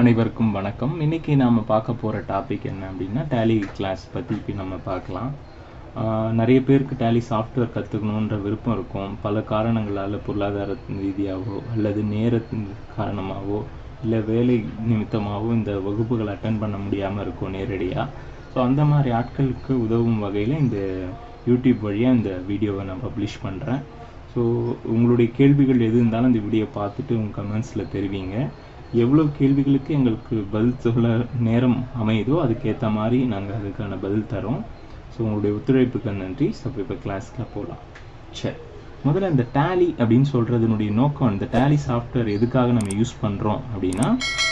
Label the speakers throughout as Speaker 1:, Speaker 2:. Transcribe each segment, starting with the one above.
Speaker 1: அனைவருக்கும் வணக்கம். இன்னைக்கு நாம பார்க்க போற டாபிக் என்ன அப்படின்னா டேலி கிளாஸ் பத்தி இப்போ நம்ம பார்க்கலாம். நிறைய பேருக்கு டேலி சாஃப்ட்வேர் கற்றுக்கணுன்ற விருப்பம் இருக்கும். பல காரணங்களால் பொருளாதார ரீதியாகவோ அல்லது நேரத்தின் காரணமாகவோ இல்லை வேலை நிமித்தமாகவோ இந்த வகுப்புகள் அட்டன் பண்ண முடியாமல் இருக்கும் நேரடியாக. ஸோ அந்த மாதிரி ஆட்களுக்கு உதவும் வகையில் இந்த யூடியூப் வழியாக இந்த வீடியோவை நான் பப்ளிஷ் பண்ணுறேன். ஸோ உங்களுடைய கேள்விகள் எது இருந்தாலும் இந்த வீடியோ பார்த்துட்டு உங்கள் கமெண்ட்ஸில் தெரிவிங்க. எவ்வளோ கேள்விகளுக்கு எங்களுக்கு பதில் சொல்ல நேரம் அமையுதோ அதுக்கேற்ற மாதிரி நாங்கள் அதுக்கான பதில் தரோம். ஸோ உங்களுடைய ஒத்துழைப்புக்கு நன்றி. ஸோ இப்போ கிளாஸ்க்கு போகலாம். சரி, முதல்ல இந்த டேலி அப்படின்னு சொல்கிறதுனுடைய நோக்கம், இந்த டேலி சாஃப்ட்வேர் எதுக்காக நம்ம யூஸ் பண்ணுறோம் அப்படின்னா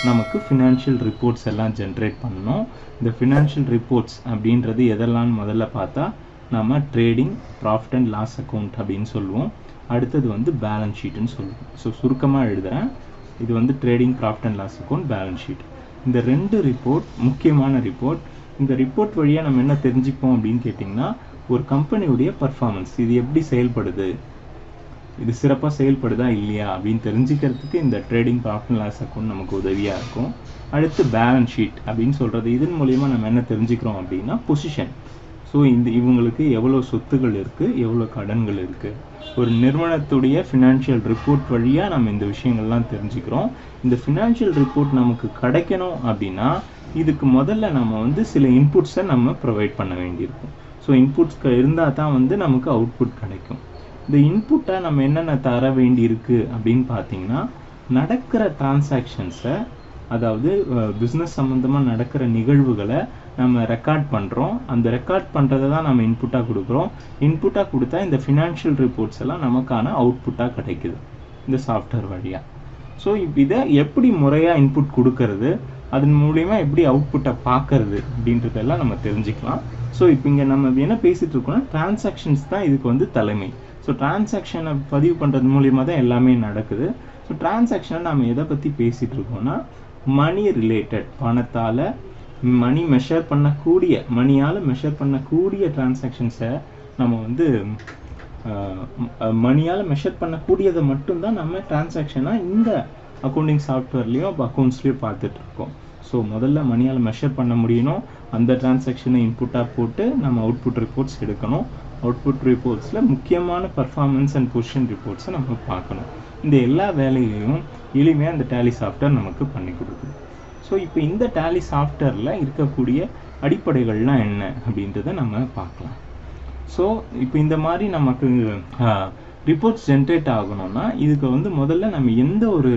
Speaker 1: நமக்கு ஃபினான்ஷியல் ரிப்போர்ட்ஸ் எல்லாம் ஜென்ரேட் பண்ணணும். இந்த ஃபினான்ஷியல் ரிப்போர்ட்ஸ் அப்படின்றது எதெல்லாம் முதல்ல பார்த்தா நம்ம trading, profit and loss account அப்படின்னு சொல்லுவோம். அடுத்தது வந்து பேலன்ஸ் ஷீட்டுன்னு சொல்லுவோம். ஸோ சுருக்கமாக எழுதுகிறேன். இது வந்து trading, profit and loss account, balance sheet. இந்த ரெண்டு ரிப்போர்ட் முக்கியமான ரிப்போர்ட். இந்த ரிப்போர்ட் வழியாக நம்ம என்ன தெரிஞ்சுப்போம் அப்படின்னு கேட்டிங்கன்னா ஒரு கம்பெனியுடைய பர்ஃபார்மன்ஸ், இது எப்படி செயல்படுது, இது சிறப்பாக செயல்படுதா இல்லையா அப்படின்னு தெரிஞ்சுக்கிறதுக்கு இந்த trading, profit and loss account நமக்கு உதவியாக இருக்கும். அடுத்து பேலன்ஸ் ஷீட் அப்படின்னு சொல்கிறது, இதன் மூலயமா நம்ம என்ன தெரிஞ்சுக்கிறோம் அப்படின்னா பொசிஷன். ஸோ இவங்களுக்கு எவ்வளோ சொத்துகள் இருக்குது, எவ்வளோ கடன்கள் இருக்குது, ஒரு நிறுவனத்துடைய ஃபினான்ஷியல் ரிப்போர்ட் வழியாக நம்ம இந்த விஷயங்கள்லாம் தெரிஞ்சுக்கிறோம். இந்த ஃபினான்ஷியல் ரிப்போர்ட் நமக்கு கிடைக்கணும் அப்படின்னா இதுக்கு முதல்ல நம்ம வந்து சில இன்புட்ஸை நம்ம ப்ரொவைட் பண்ண வேண்டியிருக்கும். ஸோ இன்புட்ஸ் இருந்தால் தான் வந்து நமக்கு அவுட்புட் கிடைக்கும். இந்த இன்புட்டை நம்ம என்னென்ன தர வேண்டியிருக்கு அப்படின்னு பார்த்தீங்கன்னா நடக்கிற டிரான்சாக்ஷன்ஸை, அதாவது பிஸ்னஸ் சம்மந்தமாக நடக்கிற நிகழ்வுகளை நம்ம ரெக்கார்ட் பண்ணுறோம். அந்த ரெக்கார்ட் பண்ணுறதை தான் நம்ம இன்புட்டாக கொடுக்குறோம். இன்புட்டாக கொடுத்தா இந்த ஃபினான்ஷியல் ரிப்போர்ட்ஸ் எல்லாம் நமக்கான அவுட்புட்டாக கிடைக்குது இந்த சாஃப்ட்வேர் வழியாக. ஸோ இதை எப்படி முறையாக இன்புட் கொடுக்கறது, அதன் மூலிமா எப்படி அவுட்புட்டை பார்க்கறது அப்படின்றதெல்லாம் நம்ம தெரிஞ்சுக்கலாம். ஸோ இப்போ இங்கே நம்ம என்ன பேசிகிட்டு இருக்கோம்னா டிரான்சாக்ஷன்ஸ் தான் இதுக்கு வந்து தலைமை. ஸோ டிரான்சாக்ஷனை பதிவு பண்ணுறது மூலிமா தான் எல்லாமே நடக்குது. ஸோ டிரான்சாக்ஷனை நம்ம எதை பற்றி பேசிகிட்டு இருக்கோம்னா மணி ரிலேட்டட், பணத்தால் மணி மெஷர் பண்ணக்கூடிய, மணியால் மெஷர் பண்ணக்கூடிய டிரான்சாக்ஷன்ஸை நம்ம வந்து மணியால் மெஷர் பண்ணக்கூடியதை மட்டும்தான் நம்ம டிரான்சாக்ஷனாக இந்த அக்கௌண்டிங் சாஃப்ட்வேர்லேயும் அக்கௌண்ட்ஸ்லேயும் பார்த்துட்ருக்கோம். ஸோ முதல்ல மணியால் மெஷர் பண்ண முடியணும். அந்த டிரான்சாக்ஷனை இன்புட்டாக போட்டு நம்ம அவுட்புட் ரிப்போர்ட்ஸ் எடுக்கணும். அவுட்புட் ரிப்போர்ட்ஸில் முக்கியமான பர்ஃபார்மன்ஸ் அண்ட் பொசிஷன் ரிப்போர்ட்ஸை நம்ம பார்க்கணும். இந்த எல்லா வேலையையும் எளிமையாக இந்த டேலி சாஃப்ட்வேர் நமக்கு பண்ணி கொடுக்குது. ஸோ இப்போ இந்த டேலி சாஃப்ட்வேரில் இருக்கக்கூடிய அடிப்படைகள்லாம் என்ன அப்படின்றத நம்ம பார்க்கலாம். ஸோ இப்போ இந்த மாதிரி நமக்கு ரிப்போர்ட்ஸ் ஜென்ரேட் ஆகணும்னா இதுக்கு வந்து முதல்ல நம்ம எந்த ஒரு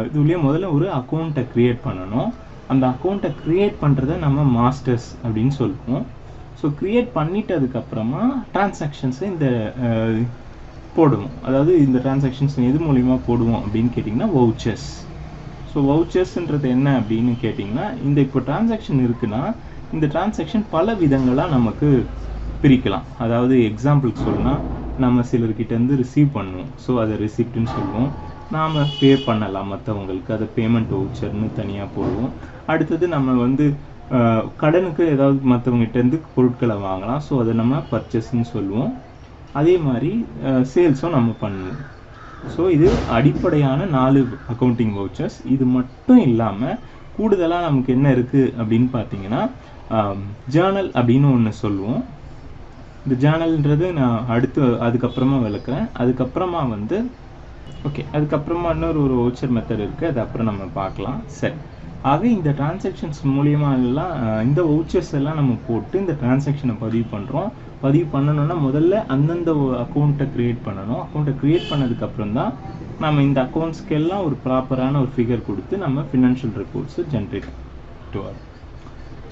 Speaker 1: இதுலேயே முதல்ல ஒரு அக்கௌண்ட்டை க்ரியேட் பண்ணணும். அந்த அக்கௌண்ட்டை க்ரியேட் பண்ணுறத நம்ம மாஸ்டர்ஸ் அப்படின்னு சொல்லுவோம். ஸோ க்ரியேட் பண்ணிட்டதுக்கப்புறமா டிரான்சாக்ஷன்ஸை இந்த போடுவோம். அதாவது இந்த டிரான்சாக்ஷன்ஸ் எது மூலிமா போடுவோம் அப்படின்னு கேட்டிங்கன்னா வவுச்சர்ஸ். ஸோ வவுச்சர்ஸ்ன்றது என்ன அப்படின்னு கேட்டிங்கன்னா இந்த இப்போ டிரான்சாக்ஷன் இருக்குன்னா இந்த டிரான்சாக்ஷன் பல விதங்களாக நமக்கு பிரிக்கலாம். அதாவது எக்ஸாம்பிளுக்கு சொல்லலாம், நம்ம சிலர்கிட்டேருந்து ரிசீவ் பண்ணுவோம். ஸோ அதை ரிசிப்ட்னு சொல்லுவோம். நாம் பே பண்ணலாம் மற்றவங்களுக்கு, அதை பேமெண்ட் வவுச்சர்னு தனியாக போடுவோம். அடுத்தது நம்ம வந்து கடனுக்கு ஏதாவது மற்றவங்ககிட்டேருந்து பொருட்களை வாங்கலாம். ஸோ அதை நம்ம பர்ச்சேஸ்ன்னு சொல்லுவோம். அதே மாதிரி சேல்ஸும் நம்ம பண்ணுவோம். ஸோ இது அடிப்படையான 4 அக்கௌண்டிங் வவுச்சர்ஸ். இது மட்டும் இல்லாமல் கூடுதலாக நமக்கு என்ன இருக்குது அப்படின்னு பார்த்தீங்கன்னா ஜேர்னல் அப்படின்னு ஒன்று சொல்லுவோம். இந்த ஜேர்னல்ன்றது நான் அதுக்கப்புறமா விளக்குறேன். அதுக்கப்புறமா வந்து அதுக்கப்புறமா இன்னொரு வவுச்சர் மெத்தட் இருக்குது, அது அப்புறம் நம்ம பார்க்கலாம். சரி, ஆக இந்த டிரான்சாக்ஷன்ஸ் மூலியமா எல்லாம் இந்த வவுச்சர்ஸ் எல்லாம் நம்ம போட்டு இந்த டிரான்சாக்ஷனை பதிவு பண்ணுறோம். பதிவு பண்ணணும்னா முதல்ல அந்தந்த அக்கௌண்ட்டை க்ரியேட் பண்ணணும். அக்கௌண்ட்டை க்ரியேட் பண்ணதுக்கப்புறம் தான் நம்ம இந்த அக்கௌண்ட்ஸ்க்கெல்லாம் ஒரு ப்ராப்பரான ஒரு ஃபிகர் கொடுத்து நம்ம ஃபினான்ஷியல் ரிப்போர்ட்ஸை ஜென்ரேட் வரும்.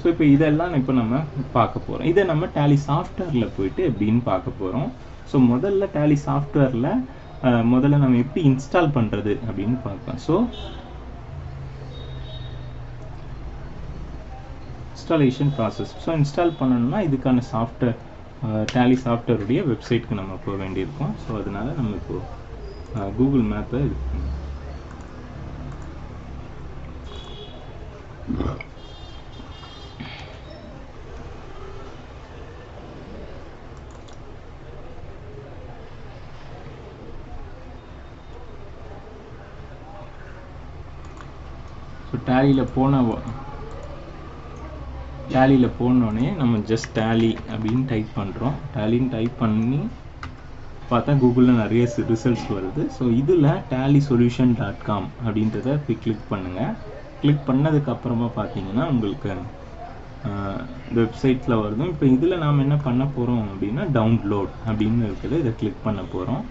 Speaker 1: ஸோ இப்போ இதெல்லாம் இப்போ நம்ம பார்க்க போகிறோம். இதை நம்ம டேலி சாஃப்ட்வேரில் போயிட்டு எப்படின்னு பார்க்க போகிறோம். ஸோ முதல்ல டேலி சாஃப்ட்வேரில் முதல்ல நம்ம எப்படி இன்ஸ்டால் பண்ணுறது அப்படின்னு பார்க்கலாம். So installation process. So install பண்ணணும்னா இதுக்கான சாஃப்ட்வேர் டேலி சாஃப்ட்வேருடைய வெப்சைட்டுக்கு நம்ம போக வேண்டியிருக்கோம். ஸோ அதனால் நம்ம இப்போது கூகுள் மேப்பை டேலியில் போனோடனே நம்ம ஜஸ்ட் டேலி அப்படின்னு டைப் பண்ணுறோம். டேலின்னு டைப் பண்ணி பார்த்தா கூகுளில் நிறைய ரிசல்ட்ஸ் வருது. ஸோ இதில் tallysolution.com அப்படின்றத போய் கிளிக் பண்ணுங்கள். கிளிக் பண்ணதுக்கப்புறமா பார்த்தீங்கன்னா உங்களுக்கு வெப்சைட்டில் வருது. இப்போ இதில் நாம் என்ன பண்ண போகிறோம் அப்படின்னா டவுன்லோட் அப்படின்னு இருக்குது, இதை கிளிக் பண்ண போகிறோம்.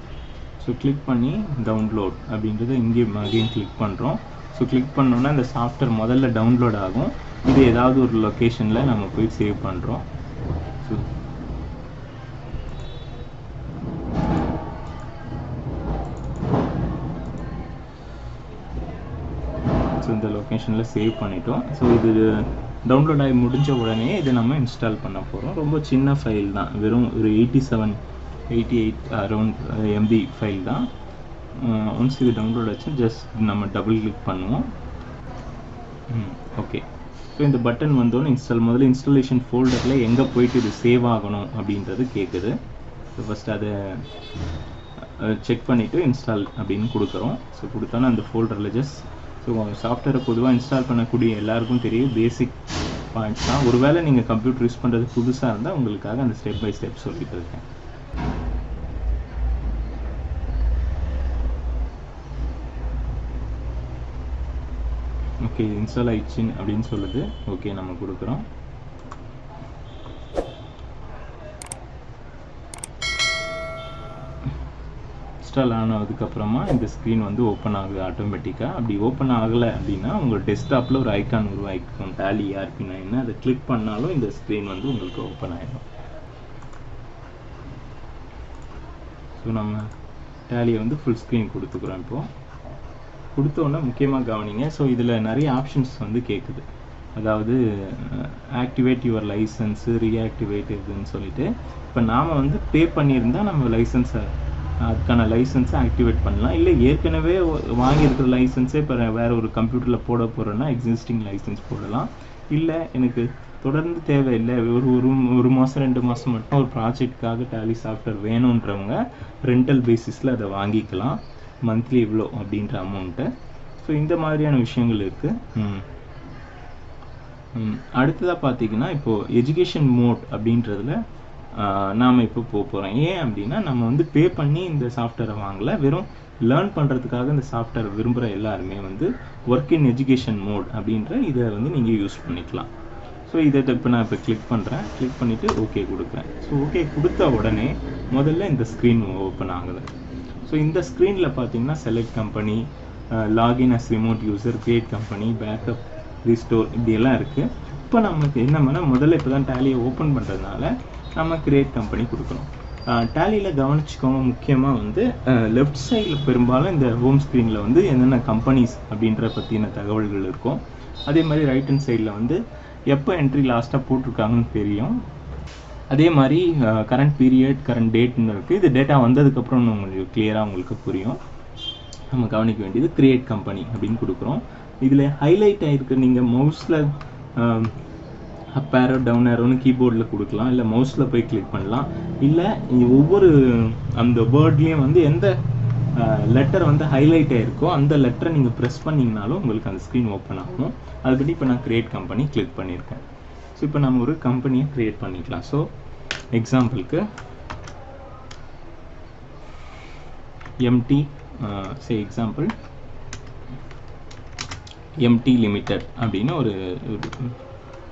Speaker 1: ஸோ கிளிக் பண்ணி டவுன்லோட் அப்படின்றத இங்கே அகைன் கிளிக் பண்ணுறோம். ஸோ கிளிக் பண்ணோன்னா இந்த சாஃப்ட்வேர் முதல்ல டவுன்லோட் ஆகும். இது ஏதாவது ஒரு லொக்கேஷனில் நம்ம போய் சேவ் பண்ணுறோம். ஸோ இந்த லொக்கேஷனில் சேவ் பண்ணிட்டோம். ஸோ இது டவுன்லோட் ஆகி முடிஞ்ச உடனே இதை நம்ம இன்ஸ்டால் பண்ண போகிறோம். ரொம்ப சின்ன ஃபைல் தான், வெறும் ஒரு 88 அரௌண்ட் MB ஃபைல் தான். ஒன்ஸ் இது டவுன்லோட் ஆச்சு ஜஸ்ட் நம்ம டபுள் கிளிக் பண்ணுவோம். ஓகே. ஸோ இந்த பட்டன் வந்தோன்னு முதல்ல இன்ஸ்டாலேஷன் ஃபோல்டரில் எங்கே போயிட்டு இது சேவ் ஆகணும் அப்படின்றது கேட்குது. ஸோ ஃபஸ்ட் அதை செக் பண்ணிவிட்டு இன்ஸ்டால் அப்படின்னு கொடுக்குறோம். ஸோ கொடுத்தோன்னா அந்த ஃபோல்டரில் ஜஸ்ட் ஸோ சாஃப்ட்வேரை பொதுவாக இன்ஸ்டால் பண்ணக்கூடிய எல்லாருக்கும் தெரியும் பேசிக் பாயிண்ட்ஸ் தான். ஒருவேளை நீங்கள் கம்ப்யூட்டர் யூஸ் பண்ணுறது புதுசாக இருந்தால் உங்களுக்காக அந்த ஸ்டெப் பை ஸ்டெப் சொல்லிட்டு இருக்கேன். ஓகே, இன்ஸ்டால் ஆயிடுச்சு அப்படின்னு சொல்லுது. ஓகே, நம்ம கொடுக்குறோம். இன்ஸ்டால் ஆனதுக்கப்புறமா இந்த ஸ்க்ரீன் வந்து ஓப்பன் ஆகுது ஆட்டோமேட்டிக்காக. அப்படி ஓப்பன் ஆகலை அப்படின்னா உங்கள் டெஸ்க்டாப்பில் ஒரு ஐக்கான் உருவாக்கிக்கும், Tally ERP9. அதை கிளிக் பண்ணாலும் இந்த ஸ்க்ரீன் வந்து உங்களுக்கு ஓப்பன் ஆகிடும். ஸோ நம்ம டேலியை வந்து ஃபுல் ஸ்க்ரீன் கொடுத்துக்குறோம். இப்போது கொடுத்தோன்னே முக்கியமாக கவனிங்க. ஸோ இதில் நிறைய ஆப்ஷன்ஸ் வந்து கேட்குது. அதாவது ஆக்டிவேட் யுவர் லைசன்ஸு, ரீஆக்டிவேட் இதுன்னு சொல்லிட்டு. இப்போ நாம் வந்து பே பண்ணியிருந்தால் நம்ம அதுக்கான லைசன்ஸை ஆக்டிவேட் பண்ணலாம். இல்லை ஏற்கனவே வாங்கியிருக்கிற லைசன்ஸே இப்போ வேறு ஒரு கம்ப்யூட்டரில் போட போகிறோன்னா எக்ஸிஸ்டிங் லைசன்ஸ் போடலாம். இல்லை எனக்கு தொடர்ந்து தேவையில்லை, ஒரு மாதம் 2 மாதம் மட்டும் ஒரு ப்ராஜெக்டுக்காக டேலி சாஃப்ட்வேர் வேணுன்றவங்க ரெண்டல் பேசிஸில் அதை வாங்கிக்கலாம். மந்த்லி இவ்வளோ அப்படின்ற அமௌண்ட்டு. ஸோ இந்த மாதிரியான விஷயங்கள் இருக்குது. அடுத்ததாக பார்த்தீங்கன்னா இப்போது எஜுகேஷன் மோட் அப்படின்றதுல நாம் இப்போ போகிறோம். ஏன் அப்படின்னா நம்ம வந்து பே பண்ணி இந்த சாஃப்ட்வேரை வாங்கலை, வெறும் லேர்ன் பண்ணுறதுக்காக இந்த சாஃப்ட்வேர் விரும்புகிற எல்லாருமே வந்து ஒர்க் இன் எஜுகேஷன் மோட் அப்படின்ற இதை வந்து நீங்கள் யூஸ் பண்ணிக்கலாம். ஸோ இதை இப்போ நான் இப்போ கிளிக் பண்ணுறேன். கிளிக் பண்ணிவிட்டு ஓகே கொடுக்குறேன். ஸோ ஓகே கொடுத்த உடனே முதல்ல இந்த ஸ்க்ரீன் ஓப்பன் ஆகுது. ஸோ இந்த ஸ்க்ரீனில் பார்த்தீங்கன்னா select company, login as remote user, create company, backup, restore இப்படியெல்லாம் இருக்குது. இப்போ நமக்கு என்ன பண்ணால் முதல்ல இப்போ தான் டேலியை ஓப்பன் பண்ணுறதுனால நம்ம கிரியேட் கம்பெனி கொடுக்கணும். டேலியில் கவனிச்சுக்கோங்க, முக்கியமாக வந்து லெஃப்ட் சைடில் பெரும்பாலும் இந்த ஹோம் ஸ்க்ரீனில் வந்து என்னென்ன கம்பெனிஸ் அப்படின்ற பற்றின தகவல்கள் இருக்கும். அதே மாதிரி ரைட் ஹேண்ட் சைடில் வந்து எப்போ என்ட்ரி லாஸ்ட்டாக போட்டிருக்காங்கன்னு தெரியும். அதே மாதிரி கரண்ட் பீரியட், கரண்ட் டேட்னு இருக்குது. இது டேட்டா வந்ததுக்கப்புறம் உங்களுக்கு கிளியராக உங்களுக்கு புரியும். நம்ம கவனிக்க வேண்டியது கிரியேட் கம்பெனி அப்படின்னு கொடுக்குறோம். இதில் ஹைலைட் ஆகிருக்கு. நீங்கள் மவுஸில் அப் ஏரோ டவுன் ஏரோன்னு கீபோர்டில் கொடுக்கலாம், இல்லை மவுஸில் போய் கிளிக் பண்ணலாம். இல்லை ஒவ்வொரு அந்த வேர்ட்லேயும் வந்து எந்த லெட்டர் வந்து ஹைலைட் ஆகிருக்கோ அந்த லெட்டரை நீங்கள் ப்ரெஸ் பண்ணிங்கனாலும் உங்களுக்கு அந்த ஸ்க்ரீன் ஓப்பன் ஆகும். அதுபடி இப்போ நான் கிரியேட் கம்பெனி கிளிக் பண்ணியிருக்கேன். ஸோ இப்போ நம்ம ஒரு கம்பெனியை க்ரியேட் பண்ணிக்கலாம். ஸோ எக்ஸாம்பிளுக்கு MT லிமிடெட் அப்படின்னு ஒரு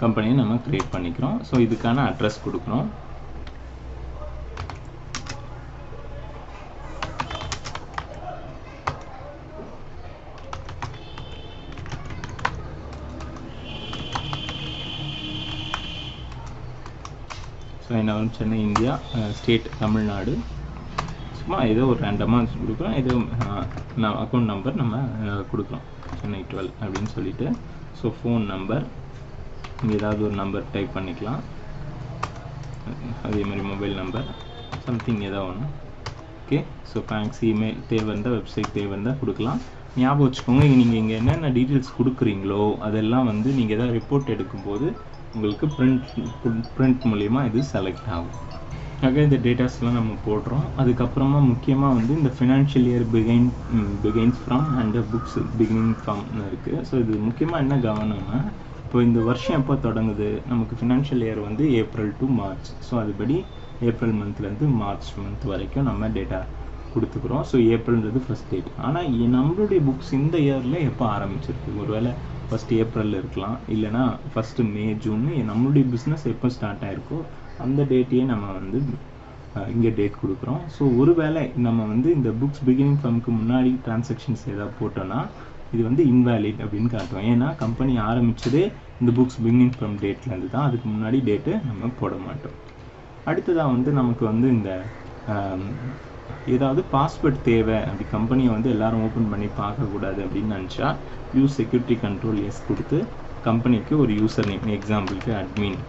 Speaker 1: கம்பெனியை நம்ம க்ரியேட் பண்ணிக்கிறோம். ஸோ இதுக்கான அட்ரஸ் கொடுக்குறோம். ஸோ என்ன வரும், சென்னை இந்தியா, ஸ்டேட் தமிழ்நாடு. சும்மா ஏதோ ஒரு ரேண்டமாக கொடுக்குறோம். ஏதோ அக்கௌண்ட் நம்பர் நம்ம கொடுக்குறோம், சென்னை 12 அப்படின்னு சொல்லிட்டு. ஸோ ஃபோன் நம்பர் இங்கே ஏதாவது ஒரு நம்பர் டைப் பண்ணிக்கலாம். அதே மாதிரி மொபைல் நம்பர் சம்திங் ஏதோ ஒன்று. ஓகே. ஸோ பேங்க்ஸ், இமெயில் தேவை இருந்தால், வெப்சைட் தேவை இருந்தால் கொடுக்கலாம். ஞாபகம் வச்சுக்கோங்க, நீங்கள் இங்கே என்னென்ன டீட்டெயில்ஸ் கொடுக்குறீங்களோ அதெல்லாம் வந்து நீங்கள் எதாவது ரிப்போர்ட் எடுக்கும்போது உங்களுக்கு பிரிண்ட் மூலிமா இது செலக்ட் ஆகும். ஆக இந்த டேட்டாஸ்லாம் நம்ம போடுறோம். அதுக்கப்புறமா முக்கியமாக வந்து இந்த financial year begins from and books beginning ஃப்ரம்னு இருக்குது. ஸோ இது முக்கியமாக என்ன கவனம்னா, இப்போ இந்த வருஷம் எப்போ தொடங்குது, நமக்கு ஃபினான்ஷியல் இயர் வந்து ஏப்ரல் டு மார்ச். ஸோ அதுபடி ஏப்ரல் மந்த்லேருந்து மார்ச் மந்த் வரைக்கும் நம்ம டேட்டா கொடுத்துக்கிறோம். ஸோ ஏப்ரல்ன்றது ஃபஸ்ட் டேட். ஆனால் நம்மளுடைய புக்ஸ் இந்த இயரில் எப்போ ஆரம்பிச்சிருக்கு, ஒருவேளை ஃபஸ்ட் ஏப்ரலில் இருக்கலாம், இல்லைனா ஃபஸ்ட்டு மே ஜூன் நம்மளுடைய பிஸ்னஸ் எப்போ ஸ்டார்ட் ஆகிருக்கோ அந்த டேட்டையே நம்ம வந்து இங்கே டேட் கொடுக்குறோம். ஸோ ஒருவேளை நம்ம வந்து இந்த புக்ஸ் பிகினிங் ஃப்ரம்க்கு முன்னாடி டிரான்சாக்ஷன்ஸ் ஏதாவது போட்டோன்னா இது வந்து இன்வேலிட் அப்படின்னு காட்டுவோம். ஏன்னா கம்பெனி ஆரம்பித்ததே இந்த புக்ஸ் பிகினிங் ஃப்ரம் டேட்லேருந்து தான், அதுக்கு முன்னாடி டேட்டு நம்ம போட மாட்டோம். அடுத்ததாக வந்து நமக்கு வந்து இந்த ஏதாவது பாஸ்வேர்ட் தேவை, அப்படி கம்பெனியை வந்து எல்லாரும் ஓப்பன் பண்ணி பார்க்கக்கூடாது அப்படின்னு நினச்சா யூஸ் செக்யூரிட்டி கண்ட்ரோல் எஸ் கொடுத்து கம்பெனிக்கு ஒரு யூசர் நேம், எக்ஸாம்பிளுக்கு அட்மின்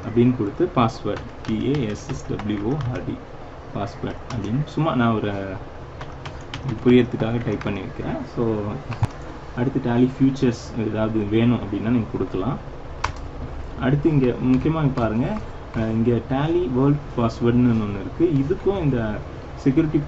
Speaker 1: அப்படின்னு கொடுத்து பாஸ்வேர்ட் PASSWORD பாஸ்வேர்ட் அப்படின்னு சும்மா நான் ஒரு புரியறதுக்காக டைப் பண்ணி வைக்கிறேன். ஸோ அடுத்து டேலி ஃபியூச்சர்ஸ் ஏதாவது வேணும் அப்படின்னா நீங்கள் கொடுக்கலாம். அடுத்து இங்கே முக்கியமாக பாருங்கள், இங்கே டேலி வேர்ல்ட் பாஸ்வேர்டுன்னு ஒன்று இருக்குது. இதுக்கும் இந்த செக்யூரிட்டி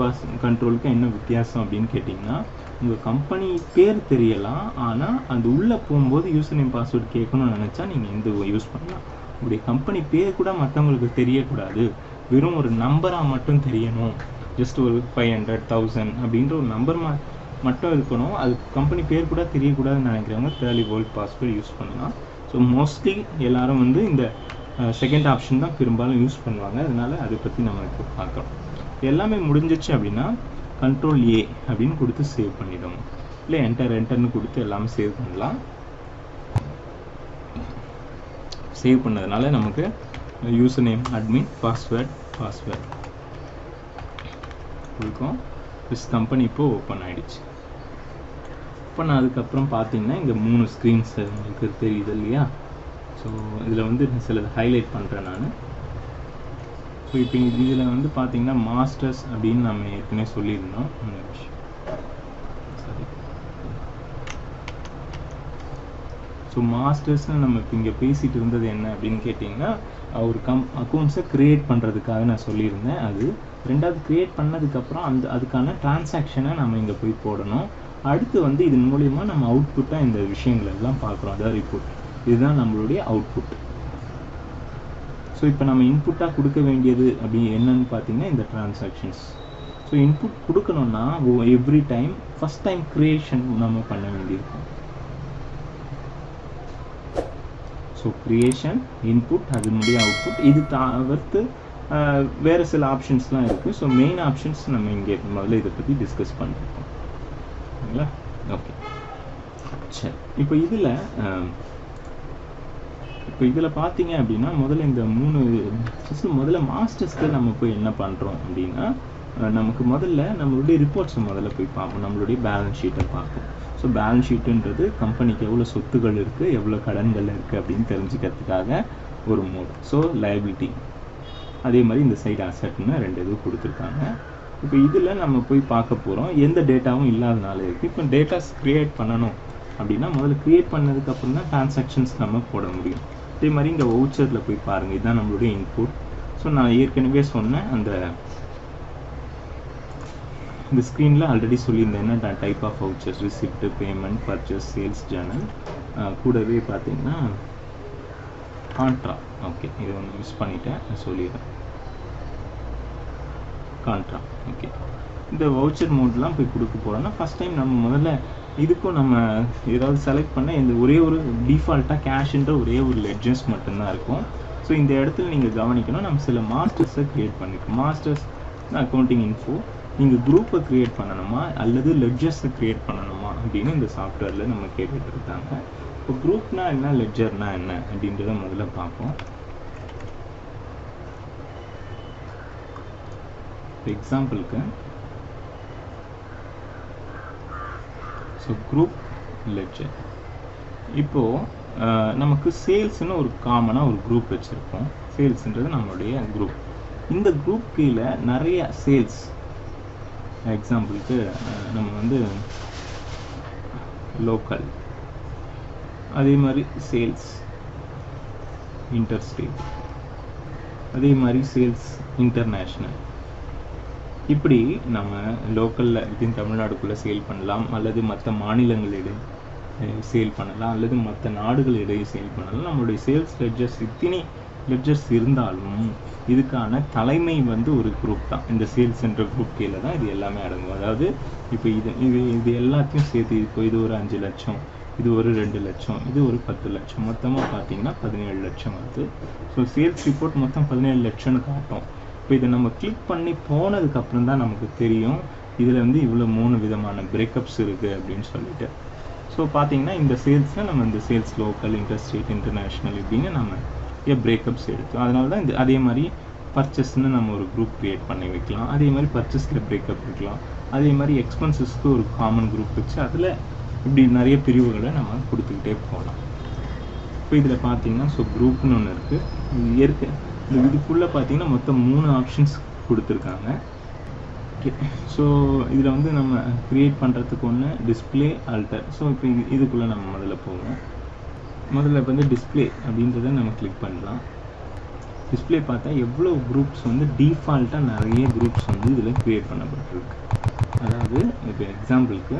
Speaker 1: கண்ட்ரோலுக்கும் என்ன வித்தியாசம் அப்படின்னு கேட்டிங்கன்னா, உங்கள் கம்பெனி பேர் தெரியலாம், ஆனால் அது உள்ளே போகும்போது யூசர் நேம் பாஸ்வேர்டு கேட்கணும்னு நினச்சா நீங்கள் இந்த யூஸ் பண்ணலாம். உங்களுடைய கம்பெனி பேர் கூட மற்றவங்களுக்கு தெரியக்கூடாது, வெறும் ஒரு நம்பராக மட்டும் தெரியணும், ஜஸ்ட் ஒரு 500 1000 அப்படின்ற ஒரு நம்பர் மட்டும் இருக்கணும், அது கம்பெனி பேர் கூட தெரியக்கூடாதுன்னு நினைக்கிறவங்க டேலி வேர்ல்ட் பாஸ்வேர்டு யூஸ் பண்ணலாம். ஸோ மோஸ்ட்லி எல்லாரும் வந்து இந்த செகண்ட் ஆப்ஷன் தான் பெரும்பாலும் யூஸ் பண்ணுவாங்க. அதனால அதை பற்றி நம்ம இப்போ பார்க்குறோம். எல்லாமே முடிஞ்சிச்சு அப்படின்னா கண்ட்ரோல் A அப்படின்னு கொடுத்து சேவ் பண்ணிடுவோம், இல்லை என்டர்னு கொடுத்து எல்லாமே சேவ் பண்ணலாம். சேவ் பண்ணதுனால நமக்கு யூசர் நேம் அட்மின் பாஸ்வேர்ட் கொடுக்கும். கம்பெனி இப்போ ஓப்பன் ஆகிடுச்சு. ஓப்பன் ஆனதுக்கப்புறம் பார்த்தீங்கன்னா இங்கே 3 ஸ்க்ரீன்ஸ் உங்களுக்கு தெரியுது இல்லையா? ஸோ இதில் வந்து சிலது ஹைலைட் பண்ணுறேன் நான். ஸோ இப்போ இதில் வந்து பார்த்தீங்கன்னா மாஸ்டர்ஸ் அப்படின்னு நம்ம ஏற்கனவே சொல்லியிருந்தோம். சரி, ஸோ மாஸ்டர்ஸ்னு நம்ம இப்போ இங்கே பேசிகிட்டு இருந்தது என்ன அப்படின்னு கேட்டிங்கன்னா, ஒரு அக்கௌண்ட்ஸை க்ரியேட் பண்ணுறதுக்காக நான் சொல்லியிருந்தேன். அது ரெண்டாவது க்ரியேட் பண்ணதுக்கப்புறம் அதுக்கான டிரான்சாக்ஷனை நம்ம இங்கே போய் போடணும். அடுத்து வந்து இதன் மூலிமா நம்ம அவுட்புட்டாக இந்த விஷயங்கள் எல்லாம் பார்க்குறோம், அதாவது ரிப்போர்ட். இதுதான் நம்மளுடைய அவுட்புட். ஸோ இப்போ நம்ம இன்புட்டாக கொடுக்க வேண்டியது அப்படி என்னன்னு பார்த்தீங்கன்னா இந்த டிரான்சாக்ஷன்ஸ். ஸோ இன்புட் கொடுக்கணும்னா every time first time creation நம்ம பண்ண வேண்டியிருக்கும். ஸோ க்ரியேஷன், இன்புட், அதனுடைய அவுட்புட். இது தவிர்த்து வேறு சில ஆப்ஷன்ஸ்லாம் இருக்குது. ஸோ மெயின் ஆப்ஷன்ஸ் நம்ம இங்கே முதல்ல இதை பற்றி டிஸ்கஸ் பண்ணிருக்கோம். ஓகேங்களா? ஓகே, சரி. இப்போ இதில் பார்த்தீங்க அப்படின்னா முதல்ல இந்த முதல்ல மாஸ்டர்ஸ்க்கு நம்ம போய் என்ன பண்ணுறோம் அப்படின்னா, நமக்கு முதல்ல நம்மளுடைய ரிப்போர்ட்ஸை முதல்ல போய் பார்ப்போம், நம்மளுடைய பேலன்ஸ் ஷீட்டை பார்ப்போம். ஸோ பேலன்ஸ் ஷீட்டுன்றது கம்பெனிக்கு எவ்வளோ சொத்துகள் இருக்குது, எவ்வளோ கடன்கள் இருக்குது அப்படின்னு தெரிஞ்சுக்கிறதுக்காக ஒரு மோட். ஸோ லைபிலிட்டி, அதே மாதிரி இந்த சைடு அசட்னு 2 இது கொடுத்துருக்காங்க. இப்போ இதில் நம்ம போய் பார்க்க போகிறோம், எந்த டேட்டாவும் இல்லாதனால இருக்குது. இப்போ டேட்டாஸ் க்ரியேட் பண்ணணும் அப்படின்னா முதல்ல க்ரியேட் பண்ணதுக்கப்புறம் தான் டிரான்சாக்ஷன்ஸ் நம்ம போட முடியும். அதே மாதிரி இங்கே வவுச்சரில் போய் பாருங்கள், இதுதான் நம்மளுடைய இன்புட். ஸோ நான் ஏற்கனவே சொன்னேன், இந்த ஸ்க்ரீனில் ஆல்ரெடி சொல்லியிருந்தேன் என்ன type of vouchers, receipt, payment, purchase, sales journal, கூடவே பார்த்தீங்கன்னா கான்ட்ரா. ஓகே, இதை ஒன்று மிஸ் பண்ணிட்டேன், நான் சொல்லிடுறேன். கான்ட்ரா. ஓகே, இந்த வவுச்சர் மோட்லாம் போய் கொடுக்க போகிறோன்னா ஃபஸ்ட் டைம் நம்ம முதல்ல இதுக்கும் நம்ம ஏதாவது செலக்ட் பண்ண இந்த ஒரே ஒரு டிஃபால்ட்டாக கேஷ்ன்ற ஒரே ஒரு லெட்ஜர்ஸ் மட்டும்தான் இருக்கும். ஸோ இந்த இடத்துல நீங்கள் கவனிக்கணும், நம்ம சில மாஸ்டர்ஸை க்ரியேட் பண்ணிருக்கோம். Masters accounting info. நீங்கள் குரூப்பை க்ரியேட் பண்ணணுமா அல்லது லெட்ஜர்ஸை க்ரியேட் பண்ணணுமா அப்படின்னு இந்த சாஃப்ட்வேரில் நம்ம கேட்டுட்டு இருக்காங்க. இப்போ குரூப்னா என்ன, லெட்ஜர்னா என்ன அப்படின்றத முதல்ல பார்ப்போம். எக்ஸாம்பிளுக்கு ஸோ குரூப் லெட்ஜர். இப்போது நமக்கு சேல்ஸ்னு ஒரு காமனாக ஒரு குரூப் வச்சுருக்கோம். சேல்ஸ்ன்றது நம்மளுடைய குரூப். இந்த குரூப் கீழே நிறைய சேல்ஸ், எக்ஸாம்பிளுக்கு நம்ம வந்து லோக்கல், அதே மாதிரி சேல்ஸ் இன்டர்ஸ்டேட், அதே மாதிரி சேல்ஸ் இன்டர்நேஷ்னல். இப்படி நம்ம லோக்கலில் வித்தின் தமிழ்நாடுக்குள்ளே சேல் பண்ணலாம், அல்லது மற்ற மாநிலங்களிடையே சேல் பண்ணலாம், அல்லது மற்ற நாடுகளிடையே சேல் பண்ணலாம். நம்மளுடைய சேல்ஸ் லெட்ஜர்ஸ் இத்தனை லெட்ஜர்ஸ் இருந்தாலும் இதுக்கான தலைமை வந்து ஒரு குரூப் தான். இந்த சேல்ஸ் என்ற குரூப் கீழே தான் இது எல்லாமே அடங்கும். அதாவது இப்போ இது எல்லாத்தையும் சேர்த்து, இப்போ இது ஒரு 5 லட்சம், இது ஒரு 2 லட்சம், இது ஒரு 10 லட்சம், மொத்தமாக பார்த்தீங்கன்னா 17 லட்சம் வருது. ஸோ சேல்ஸ் ரிப்போர்ட் மொத்தம் 17 லட்சம்னு காட்டும். இப்போ இதை நம்ம கிளிக் பண்ணி போனதுக்கப்புறம் தான் நமக்கு தெரியும் இதில் வந்து இவ்வளோ 3 விதமான பிரேக்கப்ஸ் இருக்குது அப்படின்னு சொல்லிட்டு. ஸோ பார்த்தீங்கன்னா இந்த சேல்ஸில் நம்ம இந்த சேல்ஸ் லோக்கல், இன்டர்ஸ்டேட், இன்டர்நேஷ்னல் இப்படின்னு நம்ம பிரேக்கப்ஸ் எடுத்தோம். அதனால தான் அதே மாதிரி பர்ச்சேஸ்ன்னு நம்ம ஒரு குரூப் க்ரியேட் பண்ணி வைக்கலாம். அதே மாதிரி பர்ச்சேஸில் பிரேக்கப் இருக்கலாம். அதே மாதிரி எக்ஸ்பென்சஸ்க்கு ஒரு காமன் குரூப் வச்சு அதில் இப்படி நிறைய பிரிவுகளை நம்ம கொடுத்துக்கிட்டே போகலாம். இப்போ இதில் பார்த்தீங்கன்னா ஸோ குரூப்னு ஒன்று இருக்குது. இதுக்குள்ளே பார்த்தீங்கன்னா மொத்தம் 3 ஆப்ஷன்ஸ் கொடுத்துருக்காங்க. ஓகே, ஸோ இதில் வந்து நம்ம க்ரியேட் பண்ணுறதுக்கு ஒன்று டிஸ்பிளே, ஆல்டர். ஸோ இப்போ இதுக்குள்ளே நம்ம முதல்ல போவோம். முதல்ல வந்து டிஸ்பிளே அப்படின்றத நம்ம கிளிக் பண்ணலாம். டிஸ்பிளே பார்த்தா எவ்வளோ குரூப்ஸ் வந்து டிஃபால்ட்டாக நிறைய குரூப்ஸ் வந்து இதில் க்ரியேட் பண்ணப்பட்டிருக்கு. அதாவது இப்போ எக்ஸாம்பிளுக்கு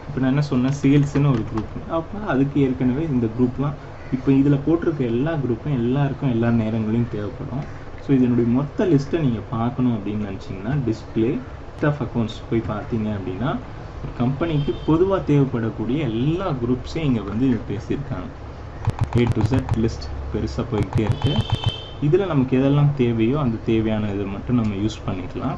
Speaker 1: இப்போ நான் என்ன சொன்னேன், சேல்ஸ்ன்னு ஒரு குரூப், அப்போ அதுக்கு ஏற்கனவே இந்த குரூப்லாம் இப்போ இதில் போட்டிருக்க எல்லா குரூப்பும் எல்லாருக்கும் எல்லா நேரங்களையும் தேவைப்படும். ஸோ இதனுடைய மொத்த லிஸ்ட்டை நீங்கள் பார்க்கணும் அப்படின்னு நினச்சிங்கன்னா டிஸ்பிளே ஆஃப் அக்கௌண்ட்ஸ் போய் பார்த்தீங்க அப்படின்னா ஒரு கம்பெனிக்கு பொதுவாக தேவைப்படக்கூடிய எல்லா குரூப்ஸையும் இங்கே வந்து பேசியிருக்காங்க. A to Z லிஸ்ட் பெருசாக போய்கிட்டே இருக்குது. இதில் நமக்கு எதெல்லாம் தேவையோ அந்த தேவையான இதை மட்டும் நம்ம யூஸ் பண்ணிக்கலாம்.